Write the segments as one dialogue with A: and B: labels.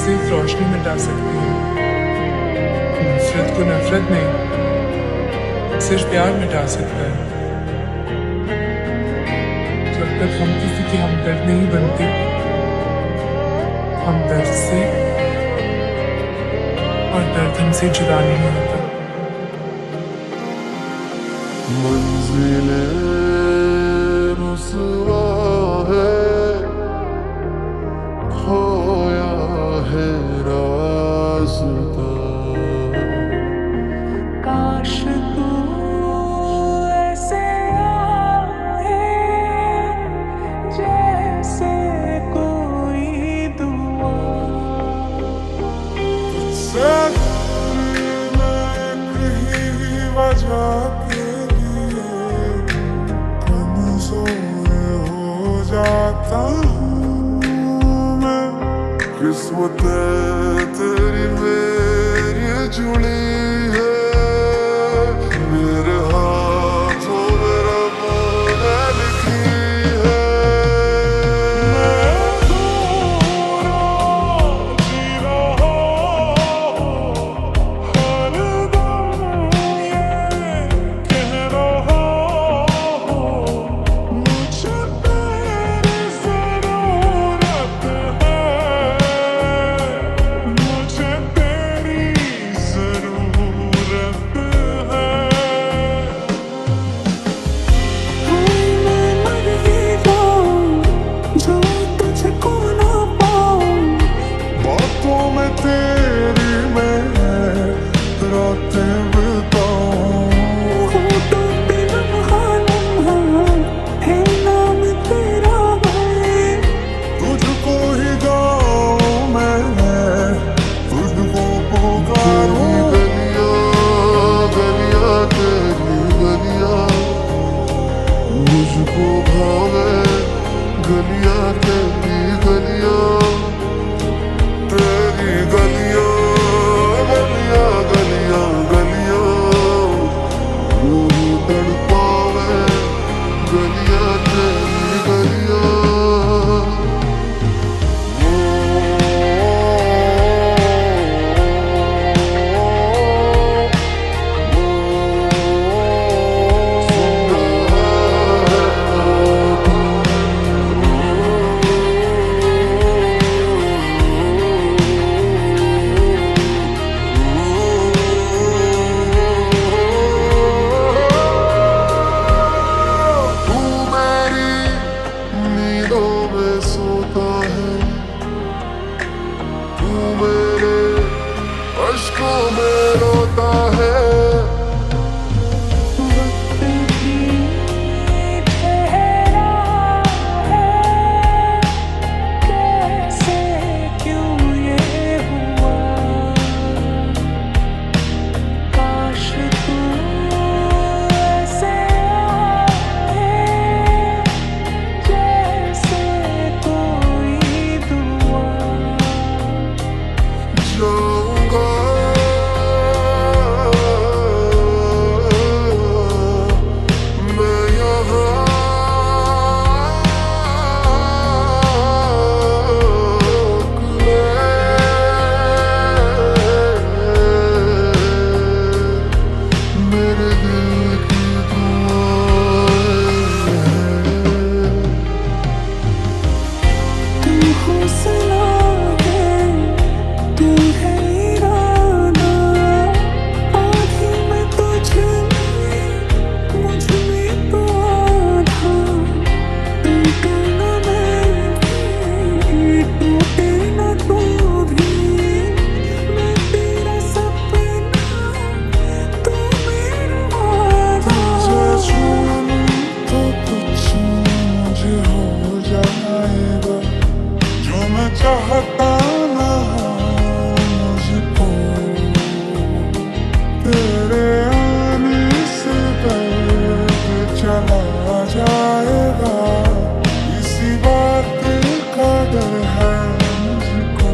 A: सिर्फ रोशनी मिटा सकती है। नफरत को नफरत नहीं, सिर्फ प्यार मिटा सकता है। जब तक हम किसी के हमदर्द नहीं बनते, हम दर्द से और दर्द हमसे जुदा नहीं होता।
B: मंजिले रुसवा है, खोया है रास्ता।
C: काश तू ऐसे आए जैसे कोई दुआ।
B: तुझसे मैं कहीं वजह के लिए कमजोर हो जाता हूँ मैं। किस्मत तेरी मेरी जुड़ी है, मेरे हाथों में रब ने लिखी है। मैं दूरों जी रहा हूँ, हर दम ये कह रहा हूँ, मुझे तेरी ज़रूरत है, मुझे तेरी ज़रूरत है।
C: मैं मर ही जाऊं जो तुझको ना पाऊं।
B: बातों में तेरी मैं रातें बिताऊं।
C: होठों पे लम्हा लम्हा है नाम तेरा है।
B: तुझको ही गाऊं मैं, तुझको पुकारूं। गलियां गलियां तेरी गलियां मुझको भावे, गलियां तेरी गलियां, तेरी गलियां गलियां गलियां गलियां रूह तड़पावे, गलियां तेरी गलियां। तू मेरी नींदों में सोता है, तू मेरे अश्कों में रोता है।
C: वक्त भी ठहरा है, कैसे क्यों ये हुआ। काश तू ऐसे आए जैसे कोई दुआ।
B: जाऊंगा मैं यहाँ, मेरे दिल की दुआएं हैं।
C: तू हौसला है, तू है इरादा। आधी मैं तुझ में, मुझ में तू आधा। टूटू न मैं भी, टूटे न तू भी। मैं तेरा सपना, तू मेरा वादा।
B: तुझे छूऊं तो कुछ मुझे हो जाएगा, जो मैं चाहता ना मुझको तेरे आने से दर्द चला जाएगा। इसी बात का डर है मुझको,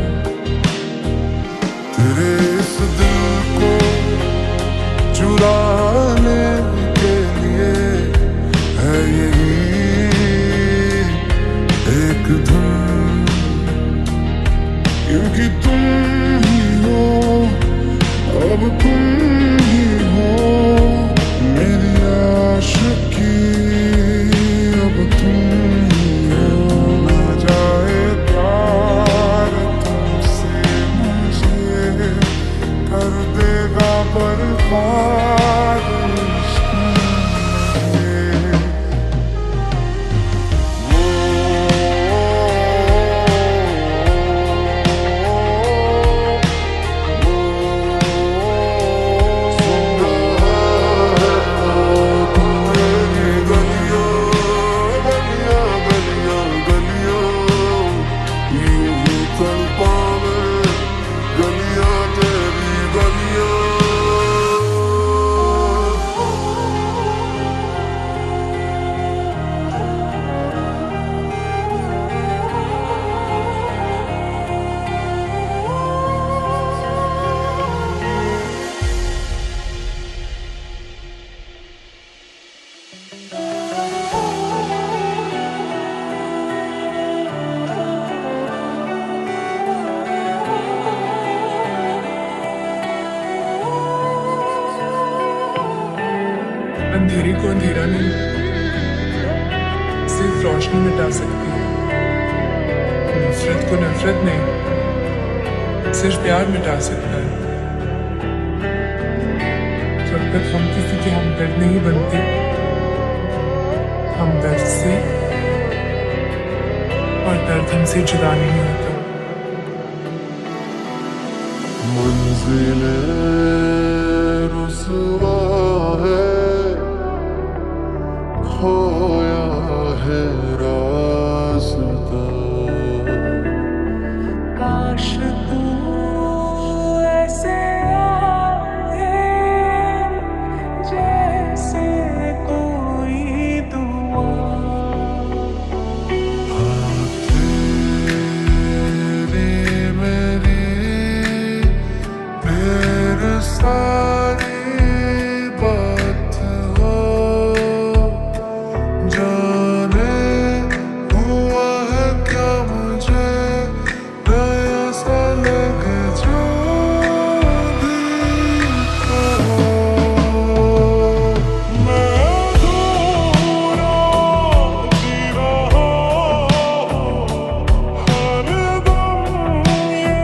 B: तेरे इस दिल को चुराने के लिए है यही एक धुन
A: अंधेरे को अंधेरा नहीं, सिर्फ रोशनी मिटा सकती है। नफरत को नफरत नहीं, सिर्फ प्यार मिटा सकता है। जब तक हम किसी के हमदर्द नहीं बनते, हम दर्द से और दर्द हमसे जुदा नहीं होता।
B: मंजिले रुसवा है, खोया है रास्ता।
C: काश तू ऐसे आए जैसे कोई दुआ।
B: तेरी मेरी मेरे सारी बात हो, जाने हुआ है क्या मुझे नया सा लग जो भी कहो। मैं अधूरा जी रहा हूँ, हर दम ये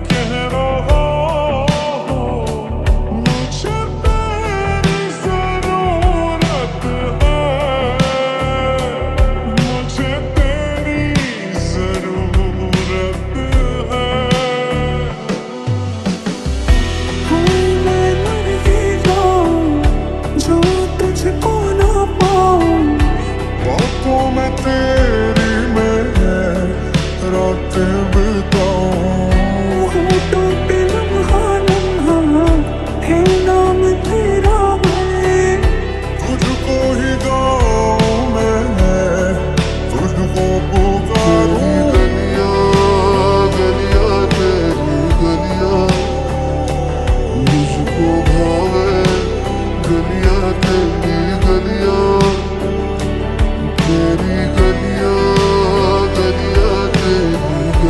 B: कह रहा हूँ, मुझे तेरी ज़रूरत है, मुझे तेरी ज़रूरत है।
C: हाय मैं मर ही जाऊं जो तुझको ना पाऊं।
B: बातों में तेरी मैं रातें बिताऊं,
C: होठों पे लम्हा लम्हा है नाम तेरा है।
B: तुझको ही गाऊं मैं, तुझको पुकारूं। गलियां गलियां तेरी गलियां मुझको भावे, गलियां तेरी गलियां, तेरी गलियां गलियां तेरी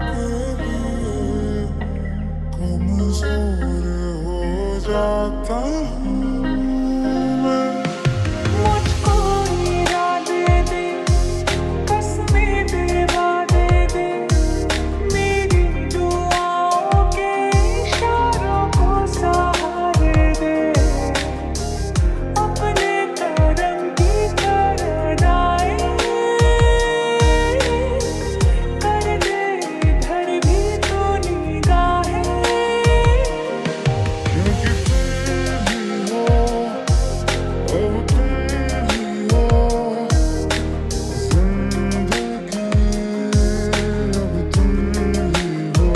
B: पे भी कमजोर हो जाता हूँ मैं।
C: मुझको इरादे दे, कसमें दे, वादे दे, मेरी दुआओं के इशारों को सहारे दे, अपने करम की करनाए कर दे इधर भी तो निगाहें।
B: क्योंकि तेरी हो, अब तेरी हो जिंदगी, अब तुम ही हो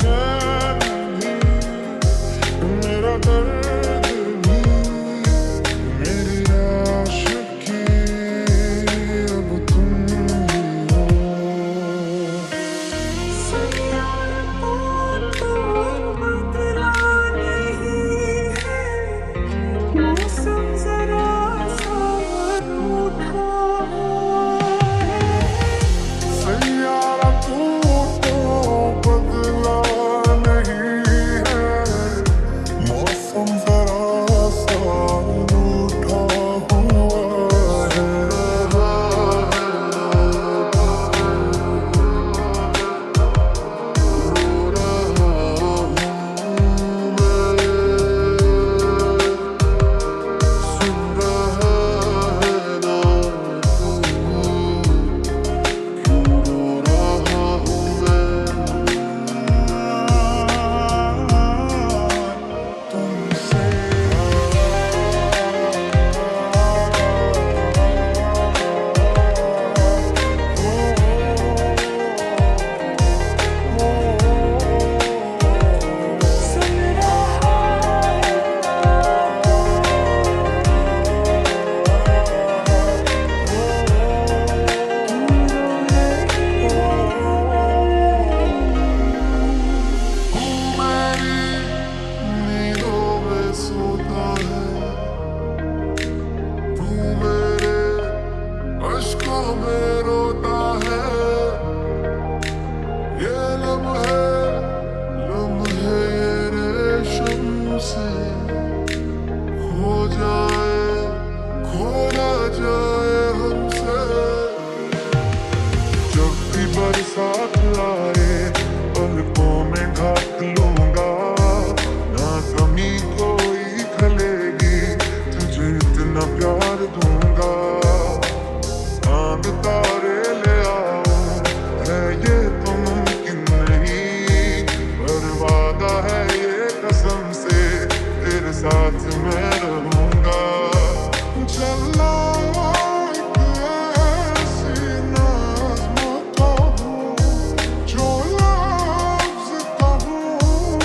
B: चैन भी, मेरा दर्द भी, मेरी आशिकी, अब तुम ही हो।
C: तो बदला नहीं है, मौसम जरा सा रूठा है।
B: सैयारा तू तो बदला नहीं है, मौसम जरा सा रूठा हुआ है। सुन रहा है ना तू, क्यों रो रहा हूँ मैं तुमसे।
C: सुन रहा है
B: मेरी नींदों में सोता है तू, मेरे अश्कों में रोता है। ये लम्हे लम्हे ये रेशम से हो जाए, खो ना जाए हमसे। जब भी बरसात आए पलकों में ढाक लूंगा, ना कमी कोई खलेगी, तुझे इतना प्यार दूंगा। चांद तारे ले आओ, है ये तो मुमकिन नहीं, पर वादा है ये कसम से, तेरे साथ मैं रहूंगा। चला एक ऐसी नाज़ मत हो, जो लफ्ज़ कहूँ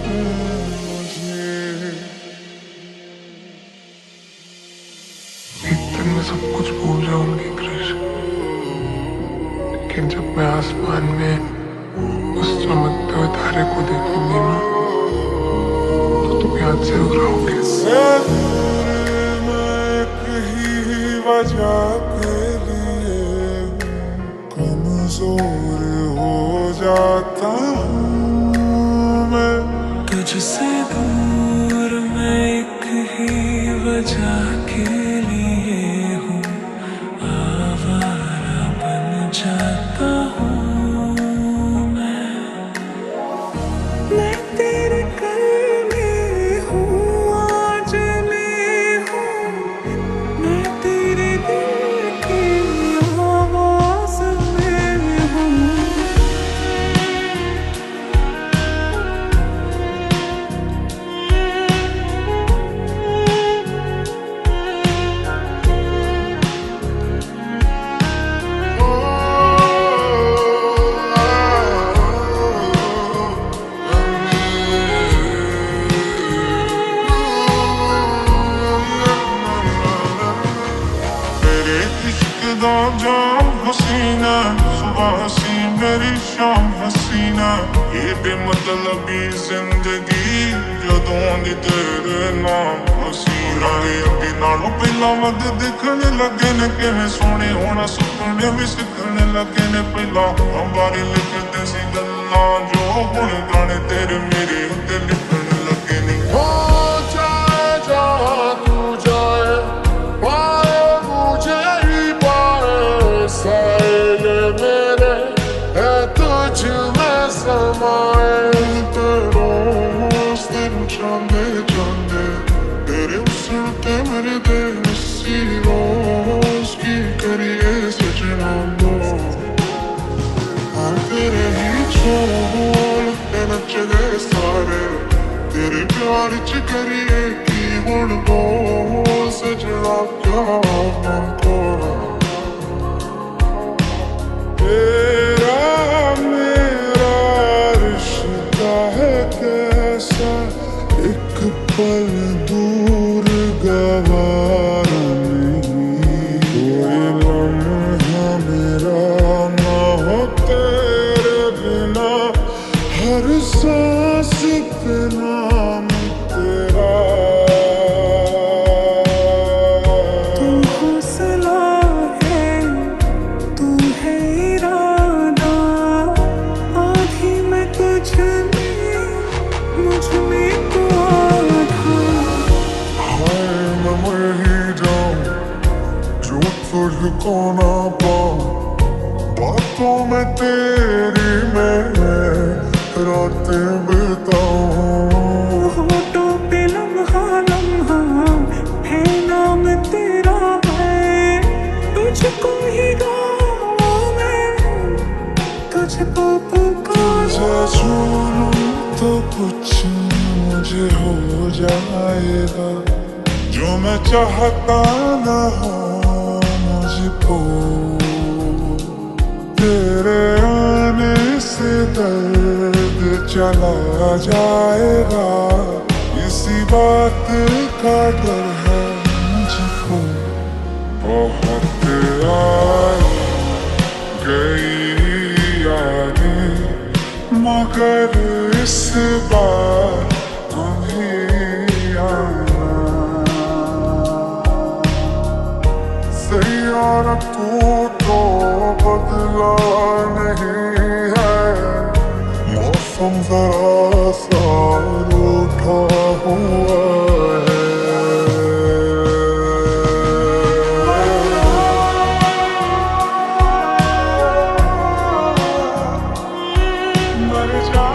B: मुझे। एक दिन मैं सब कुछ भूल जाऊंगी कृष, लेकिन जब मैं आसमान में उस चमकते हुए तारे को देखूंगी ना, तो तुम याद से घबराओगे। मैं एक ही वजह के लिए कमजोर हो जाता हूँ मैं।
C: तुझसे दूर मैं एक ही वजह के लिए हूँ, आवारा बन जाता हूँ मैं तेरे कल में हूँ, आज मैं हूँ, मैं तेरे दिल की आवाज़ में हूँ।
B: मेरे इश्क दा जाम हसीना, सुबह हसी मेरी शाम हसीना, ये बेमतलबी जिंदगी जदों दी तेरे नाम हसीना। अगे नालों पहला वध दिखने लगे ने, किवें सोहने होना सुपने भी सिखने लगे ने। पहला बारे लिखते सी गल्लां जो हुण गाने तेरे मेरे उत्ते लिखण लगे ने। हो जाए जहां तू जाए, पाए मुझे ही पाए, साए मेरे है तुझ में समाए। रोज दिन चांदे चांदे तेरे उसते मेरे दिल सी रोज की करिए सजना दो। तेरे ही छोड़ ते नच गए सारे, तेरे प्यार च करिए की हुण दो सजना क्या मांगो। तेरा मेरा रिश्ता है कैसा, एक पल दूर गवारा नहीं। कोई लम्हा मेरा ना हो तेरे बिना, हर सांस पे नाम तेरा।
C: तू हौसला है, तू है इरादा, आधी मैं तुझ में, मुझ में तू आधा।
B: हाय मैं मर ही जाऊं जो तुझको ना पाऊं, बातों में तेरी मैं रातें बिताऊं।
C: होठों पे लम्हा लम्हा है नाम तेरा है, तुझको ही गाऊं मैं, तुझको पुकारूं।
B: छू लूं तो कुछ मुझे हो जाएगा, जो मैं चाहता ना हो मुझको। तेरे आने से दर्द चला जाएगा, इसी बात का डर है मुझको। बहुत आई गई यादें, मगर इस बार तुम्हें आना। सैयारा तू तो बदला नहीं है, मौसम जरा सा रूठा हुआ है। मर जा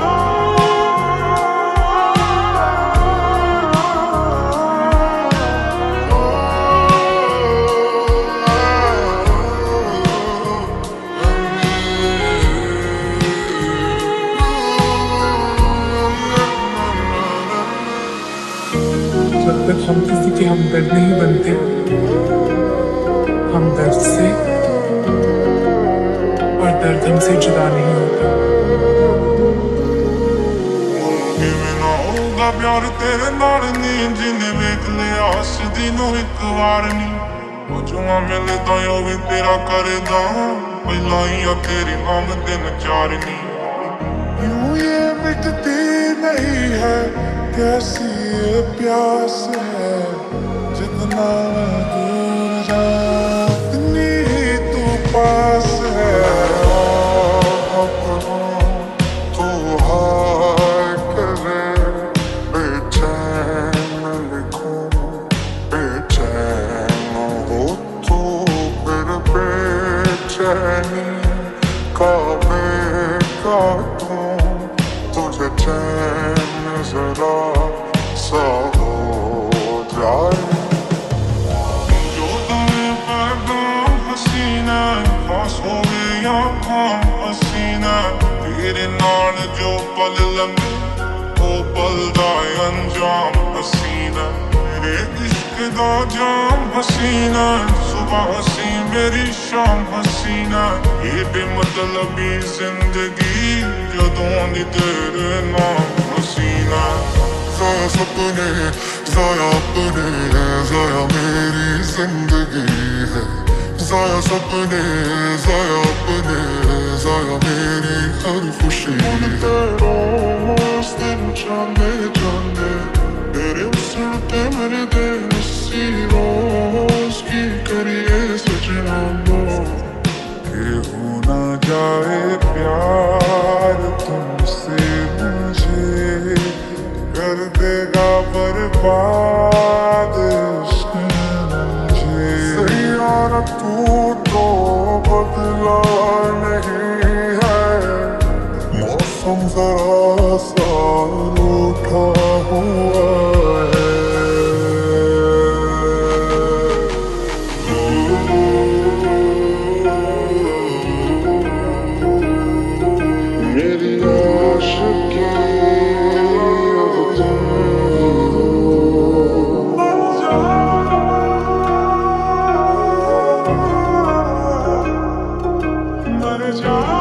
A: जब तक हम किसी के हमदर्द नहीं बनते, हम दर्द से और दर्द हमसे जुदा नहीं होता।
B: Giving all ਹੋਊਗਾ ਪਿਆਰ ਤੇਰੇ ਨਾਲ ਨੀ ਜਿਨੇ ਵੇਖ ਲਿਆ ਹੱਸਦੀ ਨੂੰ ਇੱਕ ਵਾਰ ਨੀ ਉਹ ਜੁਆ ਮਿਲਦਾ ਉਹ ਵੀ ਤੇਰਾ ਕਰਦਾ ਪਹਿਲਾਂ ਹੀ ਆ ਤੇਰੇ ਨਾਮ ਦਿਨ ਚਾਰ ਨੀ
D: यूं ये मिटती नहीं है कैसी ये प्यास है जितना मैं दूर जाऊं उतनी ही तू पास है
B: तू हाय करे बेचैन लिखूं बेचैन हो तू फिर बेचैनी का काटूं तुझे चैन जरा सा हो जाए जो तुम्हें पैगाम हसीना खास हो या खाम हसीना तेरे नाल जो पल लंघे वो पल दा अंजाम हसीना मेरे इश्क दा जाम हसीना सुबह हसी मेरी शाम हसीना ये बेमतलबी जिंदगी जदों दी तेरे नाम हसीना ज़ाया सपने ज़ाया अपने ज़ाया मेरी जिंदगी है ज़ाया सपने ज़ाया अपने ज़ाया मेरी हर खुशी रोज़ दिन जाने जाने तेरे उछलते मेरे दिल सी रोज़ की करिए सजना
D: कि हो ना जाए प्यार तुमसे मुझे कर देगा बर्बाद इश्क मुझे
B: यार तू तो बदला नहीं है मौसम जरा सा रूठा हुआ है मेरी आशिकी
D: मर जा